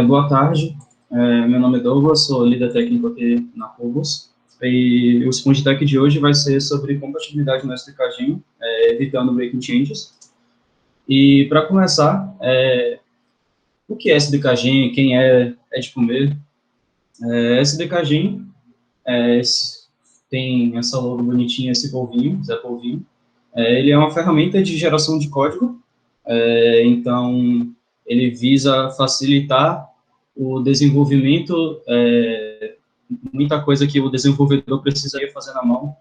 Boa tarde, meu nome é Douglas, sou líder técnico aqui na Cubos, e o SpongeTech de hoje vai ser sobre compatibilidade no SDKzinho, evitando breaking changes. E para começar, o que é SDKzinho, quem é de comer? SDKzinho tem essa logo bonitinha, esse polvinho, Zé Polvinho. Ele é uma ferramenta de geração de código, então ele visa facilitar o desenvolvimento, muita coisa que o desenvolvedor precisaria fazer na mão,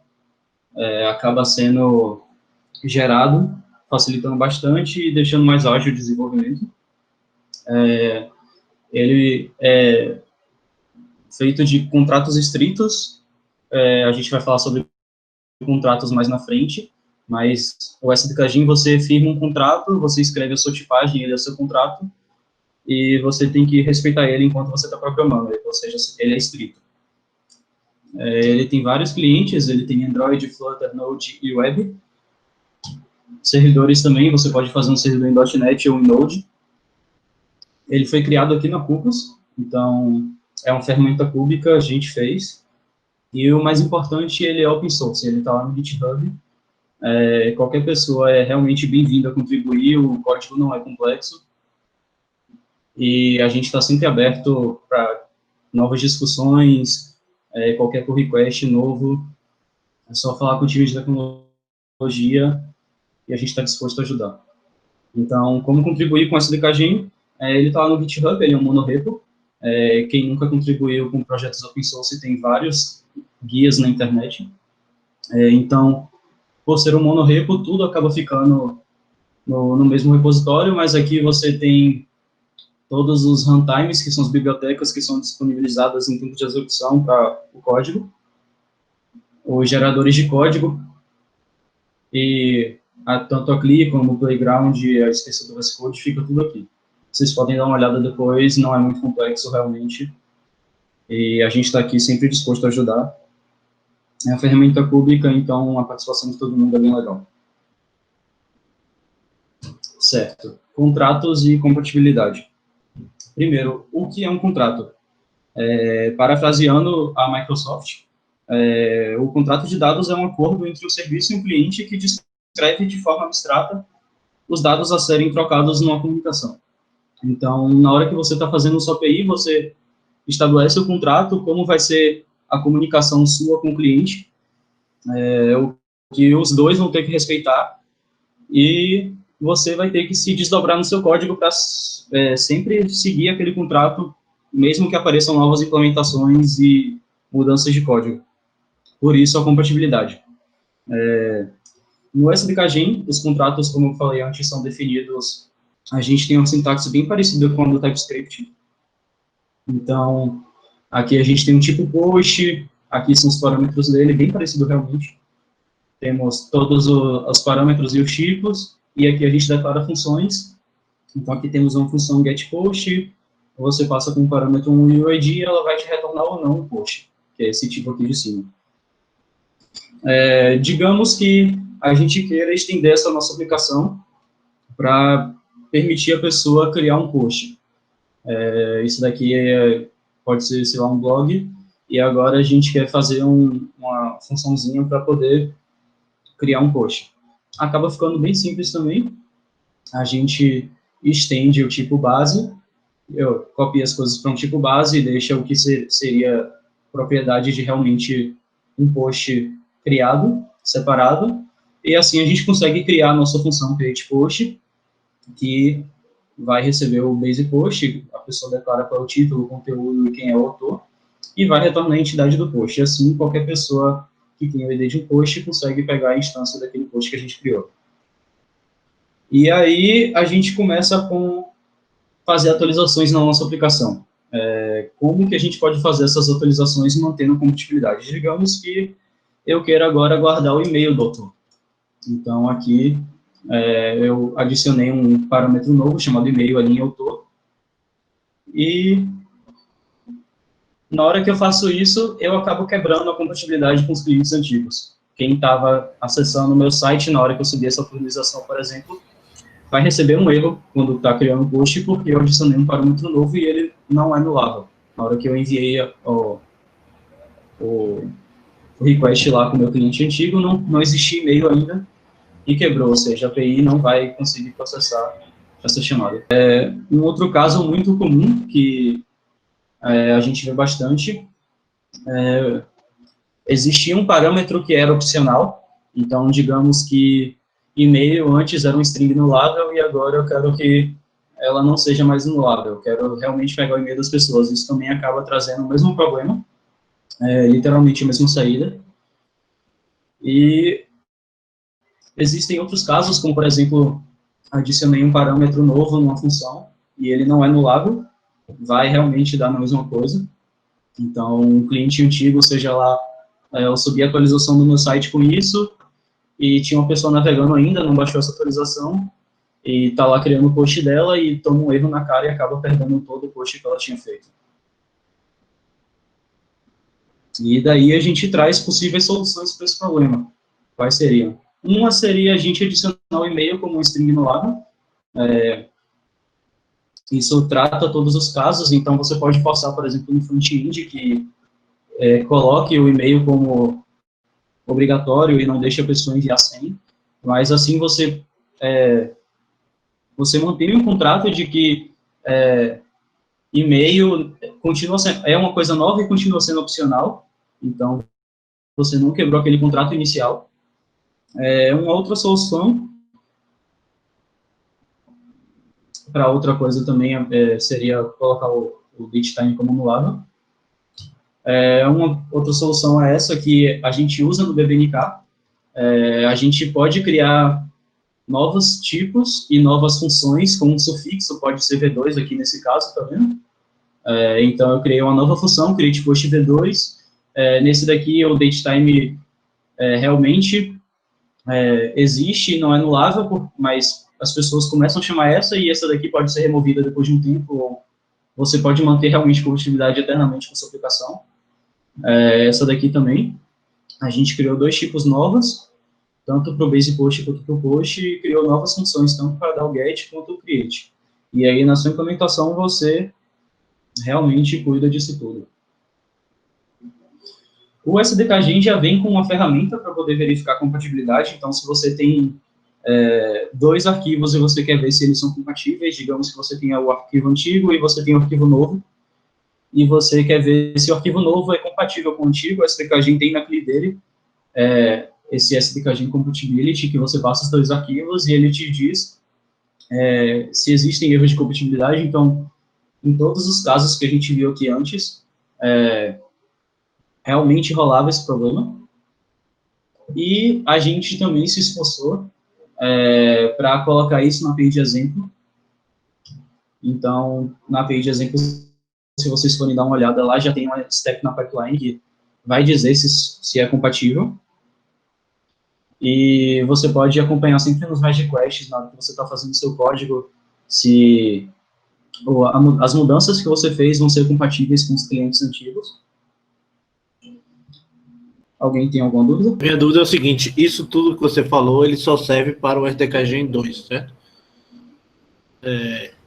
acaba sendo gerado, facilitando bastante e deixando mais ágil o desenvolvimento. Ele é feito de contratos estritos, a gente vai falar sobre contratos mais na frente, mas o SDKGIM, você firma um contrato, você escreve a sua tipagem, ele é o seu contrato, e você tem que respeitar ele enquanto você está programando, ou seja, ele é estrito. Ele tem vários clientes, ele tem Android, Flutter, Node e Web. Servidores também, você pode fazer um servidor em .NET ou em Node. Ele foi criado aqui na Cubos, então é uma ferramenta pública, a gente fez. E o mais importante, ele é open source, ele está lá no GitHub. Qualquer pessoa é realmente bem-vinda a contribuir, o código não é complexo. E a gente está sempre aberto para novas discussões, qualquer pull request novo, é só falar com o time de tecnologia e a gente está disposto a ajudar. Então, como contribuir com o SDKGIM? Ele está lá no GitHub, ele é um monorepo. Quem nunca contribuiu com projetos open source tem vários guias na internet. Então, por ser um monorepo, tudo acaba ficando no mesmo repositório, mas aqui você tem todos os runtimes, que são as bibliotecas que são disponibilizadas em tempo de execução para o código, os geradores de código, e tanto a CLI como o Playground, a extensão do VS Code, fica tudo aqui. Vocês podem dar uma olhada depois, não é muito complexo realmente, e a gente está aqui sempre disposto a ajudar. É uma ferramenta pública, então a participação de todo mundo é bem legal. Certo. Contratos e compatibilidade. Primeiro, o que é um contrato? Parafraseando a Microsoft, o contrato de dados é um acordo entre o serviço e um cliente que descreve de forma abstrata os dados a serem trocados numa comunicação. Então, na hora que você está fazendo sua API, você estabelece o contrato, como vai ser a comunicação sua com o cliente, o que os dois vão ter que respeitar, e você vai ter que se desdobrar no seu código para sempre seguir aquele contrato, mesmo que apareçam novas implementações e mudanças de código. Por isso, a compatibilidade. No SDKGIM, os contratos, como eu falei antes, são definidos. A gente tem uma sintaxe bem parecida com a do TypeScript. Então, aqui a gente tem um tipo post, aqui são os parâmetros dele, bem parecido realmente. Temos todos os parâmetros e os tipos, e aqui a gente declara funções. Então, aqui temos uma função getPost, você passa com um parâmetro um UID e ela vai te retornar ou não o post, que é esse tipo aqui de cima. Digamos que a gente queira estender essa nossa aplicação para permitir a pessoa criar um post. Isso daqui pode ser, sei lá, um blog, e agora a gente quer fazer uma funçãozinha para poder criar um post. Acaba ficando bem simples também. A gente estende o tipo base, eu copio as coisas para um tipo base e deixa o que seria propriedade de realmente um post criado, separado, e assim a gente consegue criar a nossa função createPost, que vai receber o base post, a pessoa declara qual é o título, o conteúdo e quem é o autor, e vai retornar a entidade do post. E assim, qualquer pessoa que tem o ID de um post consegue pegar a instância daquele post que a gente criou. E aí, a gente começa com fazer atualizações na nossa aplicação. Como que a gente pode fazer essas atualizações mantendo a compatibilidade? Digamos que eu quero agora guardar o e-mail do autor. Então, aqui, eu adicionei um parâmetro novo chamado e-mail ali em autor. E na hora que eu faço isso, eu acabo quebrando a compatibilidade com os clientes antigos. Quem estava acessando o meu site na hora que eu subi essa atualização, por exemplo, vai receber um erro quando está criando um post, porque eu adicionei um parâmetro novo e ele não é anulável. Na hora que eu enviei o request lá com o meu cliente antigo, não existia e-mail ainda e quebrou, ou seja, a API não vai conseguir processar essa chamada. Um outro caso muito comum que a gente vê bastante, existia um parâmetro que era opcional, então digamos que e-mail antes era um string anulável e agora eu quero que ela não seja mais anulável, eu quero realmente pegar o e-mail das pessoas, isso também acaba trazendo o mesmo problema, literalmente a mesma saída, e existem outros casos, como por exemplo, adicionei um parâmetro novo numa função e ele não é anulável, vai realmente dar a mesma coisa. Então, um cliente antigo, seja lá, eu subi a atualização do meu site com isso e tinha uma pessoa navegando ainda, não baixou essa atualização e está lá criando o post dela e toma um erro na cara e acaba perdendo todo o post que ela tinha feito. E daí a gente traz possíveis soluções para esse problema. Quais seriam? Uma seria a gente adicionar o e-mail como um string no lado. Isso trata todos os casos, então você pode passar, por exemplo, no front-end que coloque o e-mail como obrigatório e não deixe a pessoa enviar sem, mas assim você mantém um contrato de que e-mail continua sendo, é uma coisa nova e continua sendo opcional, então você não quebrou aquele contrato inicial. Uma outra solução para outra coisa também seria colocar o datetime como anulável. Uma outra solução é essa que a gente usa no BBNK. A gente pode criar novos tipos e novas funções com um sufixo, pode ser V2 aqui nesse caso, tá vendo? Então, eu criei uma nova função, create post V2. Nesse daqui, o datetime realmente existe, não é anulável, mas as pessoas começam a chamar essa e essa daqui pode ser removida depois de um tempo, ou você pode manter realmente compatibilidade eternamente com a sua aplicação. Essa daqui também. A gente criou dois tipos novos, tanto para o base post quanto para o post, e criou novas funções, tanto para dar o get quanto o create. E aí, na sua implementação, você realmente cuida disso tudo. O SDKG já vem com uma ferramenta para poder verificar a compatibilidade, então, se você tem dois arquivos e você quer ver se eles são compatíveis, digamos que você tenha o arquivo antigo e você tem o arquivo novo, e você quer ver se o arquivo novo é compatível com o antigo, o SDKG tem na CLI dele, esse SDKG Compatibility, que você passa os dois arquivos e ele te diz se existem erros de compatibilidade. Então, em todos os casos que a gente viu aqui antes, realmente rolava esse problema. E a gente também se esforçou para colocar isso na API de exemplo. Então, na API de exemplo, se vocês forem dar uma olhada lá, já tem uma step na pipeline que vai dizer se é compatível. E você pode acompanhar sempre nos merge requests, na hora que você está fazendo seu código, se as mudanças que você fez vão ser compatíveis com os clientes antigos. Alguém tem alguma dúvida? Minha dúvida é o seguinte, isso tudo que você falou, ele só serve para o SDKG 2, certo?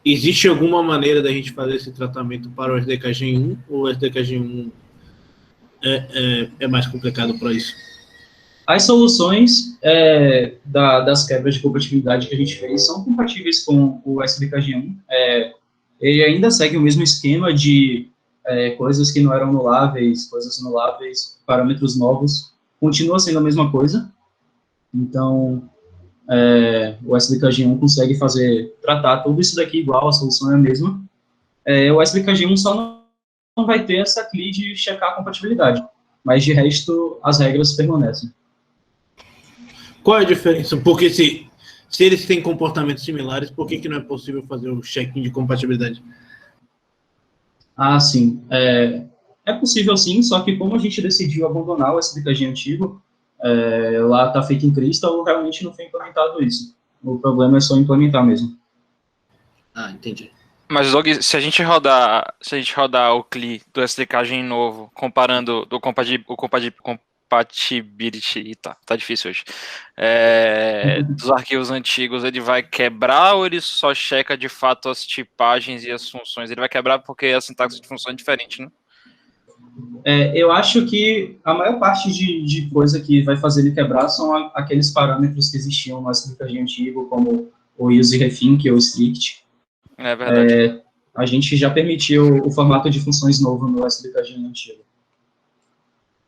Existe alguma maneira da gente fazer esse tratamento para o SDKG 1, ou o SDKG 1 é mais complicado para isso? As soluções das quebras de compatibilidade que a gente fez são compatíveis com o SDKG1. Ele ainda segue o mesmo esquema de coisas que não eram anuláveis, coisas anuláveis, parâmetros novos. Continua sendo a mesma coisa. Então, o SDKG1 consegue tratar tudo isso daqui igual, a solução é a mesma. O SDKG1 só não vai ter essa CLI de checar a compatibilidade, mas de resto, as regras permanecem. Qual é a diferença? Porque se eles têm comportamentos similares, por que não é possível fazer o check-in de compatibilidade? Ah, sim. É possível sim, só que como a gente decidiu abandonar o SDKG antigo, lá está feito em Crystal, realmente não foi implementado isso. O problema é só implementar mesmo. Ah, entendi. Mas, Doug, se a gente rodar o CLI do SDKG novo, comparando compatibility, tá difícil hoje, dos arquivos antigos, ele vai quebrar ou ele só checa de fato as tipagens e as funções? Ele vai quebrar porque a sintaxe de função é diferente, né? Eu acho que a maior parte de coisa que vai fazer ele quebrar são aqueles parâmetros que existiam no SDKG antigo, como o use refink ou strict. É verdade. A gente já permitiu o formato de funções novo no SDKG antigo.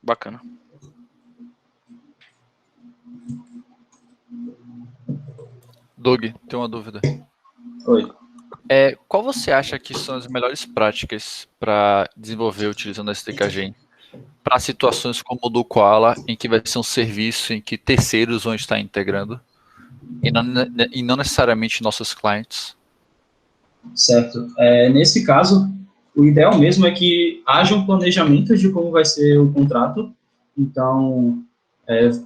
Bacana. Doug, tem uma dúvida. Oi. Qual você acha que são as melhores práticas para desenvolver utilizando a SDKG para situações como o do Koala, em que vai ser um serviço em que terceiros vão estar integrando e não necessariamente nossos clientes? Certo. Nesse caso, o ideal mesmo é que haja um planejamento de como vai ser o contrato. Então,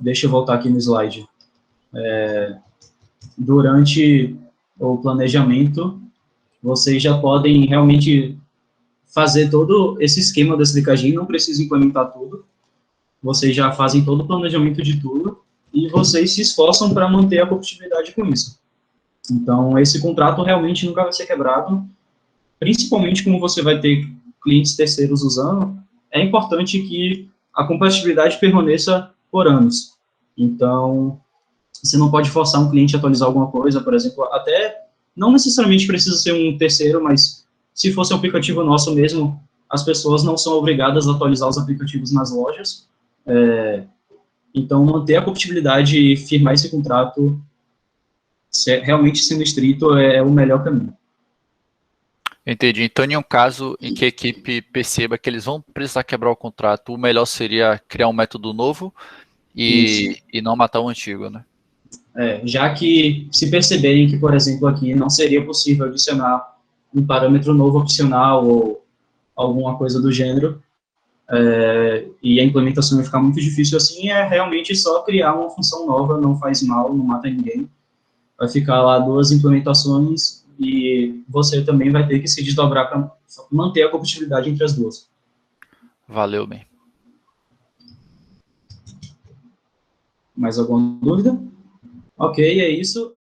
deixa eu voltar aqui no slide. Durante o planejamento, vocês já podem realmente fazer todo esse esquema da SDKG, não precisa implementar tudo. Vocês já fazem todo o planejamento de tudo e vocês se esforçam para manter a compatibilidade com isso. Então, esse contrato realmente nunca vai ser quebrado, principalmente como você vai ter clientes terceiros usando, é importante que a compatibilidade permaneça por anos. Então, você não pode forçar um cliente a atualizar alguma coisa, por exemplo, até não necessariamente precisa ser um terceiro, mas se fosse um aplicativo nosso mesmo, as pessoas não são obrigadas a atualizar os aplicativos nas lojas. Então, manter a compatibilidade e firmar esse contrato, realmente sendo estrito, é o melhor caminho. Entendi. Então, em um caso em que a equipe perceba que eles vão precisar quebrar o contrato, o melhor seria criar um método novo e não matar o antigo, né? Já que se perceberem que, por exemplo, aqui não seria possível adicionar um parâmetro novo opcional ou alguma coisa do gênero, e a implementação vai ficar muito difícil assim, é realmente só criar uma função nova, não faz mal, não mata ninguém. Vai ficar lá 2 implementações e você também vai ter que se desdobrar para manter a compatibilidade entre as duas. Valeu, bem. Mais alguma dúvida? Ok, é isso.